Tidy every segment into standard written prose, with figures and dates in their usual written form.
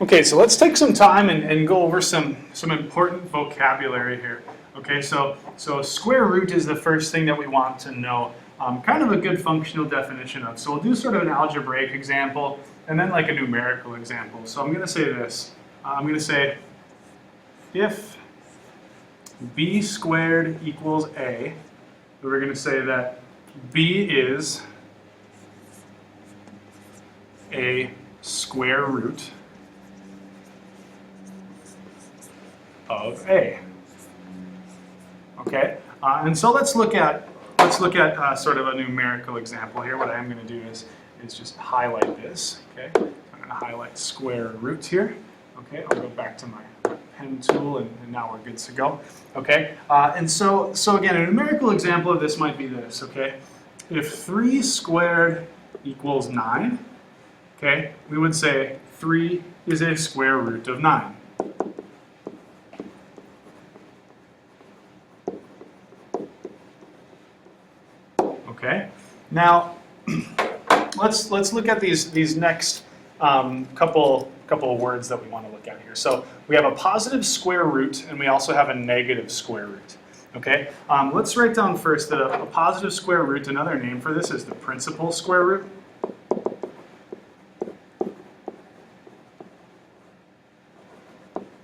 Okay, so let's take some time and go over some important vocabulary here. Okay, so square root is the first thing that we want to know. Kind of a good functional definition of. So we'll do sort of an algebraic example and then like a numerical example. So I'm going to say this. I'm going to say if b squared equals a, we're going to say that b is a square root of a. Okay, and so let's look at sort of a numerical example here. What I am going to do is just highlight this. Okay, I'm going to highlight square root here. Okay, I'll go back to my pen tool, and now we're good to go. Okay, and so again, a numerical example of this might be this. Okay, if 3 squared equals 9, okay, we would say 3 is a square root of 9. Okay, now let's look at these next couple of words that we want to look at here. So we have a positive square root and we also have a negative square root. Okay, let's write down first that a positive square root, another name for this is the principal square root.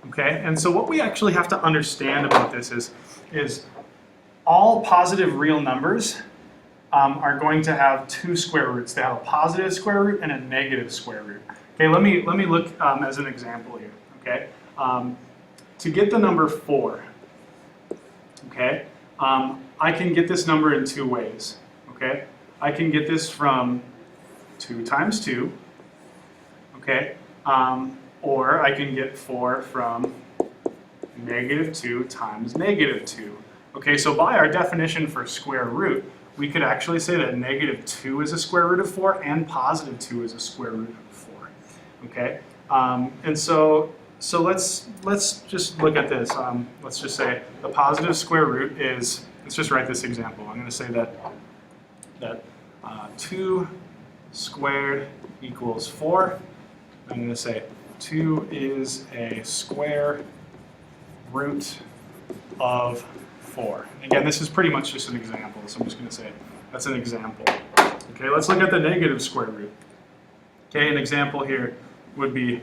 Okay, and so what we actually have to understand about this is all positive real numbers are going to have 2 square roots. They have a positive square root and a negative square root. Okay, let me look as an example here. Okay, to get the number 4, okay, I can get this number in 2 ways. Okay, I can get this from 2 times 2. Okay, or I can get 4 from negative 2 times negative 2. Okay, so by our definition for square root, we could actually say that negative 2 is a square root of 4 and positive 2 is a square root of 4. Okay, and so let's just look at this. Let's just say the positive square root is, let's just write this example. I'm going to say that 2 squared equals 4. I'm going to say 2 is a square root of 4. Again, this is pretty much just an example, so I'm just going to say that's an example. Okay, let's look at the negative square root. Okay, an example here would be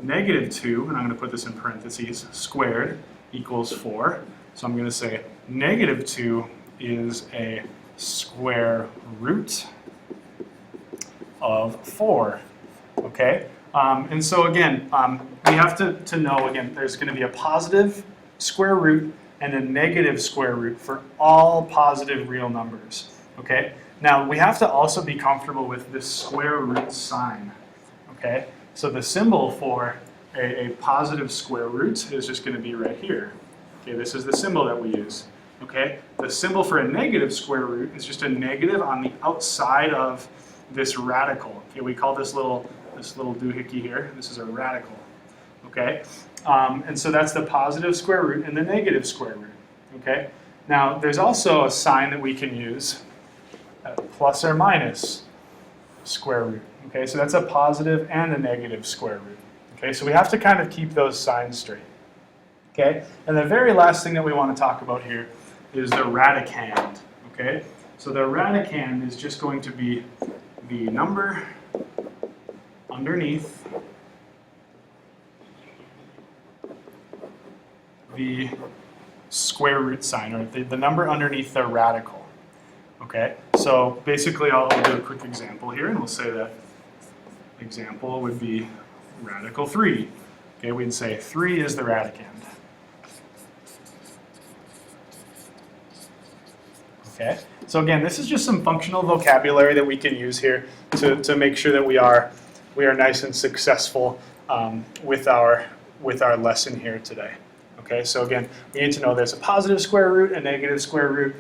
negative 2, and I'm going to put this in parentheses, squared equals 4. So I'm going to say negative 2 is a square root of 4. Okay, and so again, we have to know, again, there's going to be a positive square root and a negative square root for all positive real numbers. Okay, now we have to also be comfortable with this square root sign. Okay, so the symbol for a positive square root is just going to be right here. Okay, this is the symbol that we use. Okay, the symbol for a negative square root is just a negative on the outside of this radical. Okay, we call this little doohickey here, this is a radical. Okay, and so that's the positive square root and the negative square root. Okay, now there's also a sign that we can use, plus or minus square root. Okay, so that's a positive and a negative square root. Okay, so we have to kind of keep those signs straight. Okay, and the very last thing that we want to talk about here is the radicand. Okay, so the radicand is just going to be the number underneath the square root sign, or the number underneath the radical. Okay, so basically I'll do a quick example here, and we'll say that example would be radical 3. Okay, we'd say 3 is the radicand. Okay, so again, this is just some functional vocabulary that we can use here to make sure that we are nice and successful with our lesson here today. Okay, so again, we need to know there's a positive square root, a negative square root.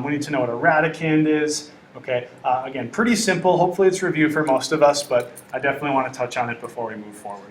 We need to know what a radicand is. Okay, again, pretty simple. Hopefully it's review for most of us, but I definitely want to touch on it before we move forward.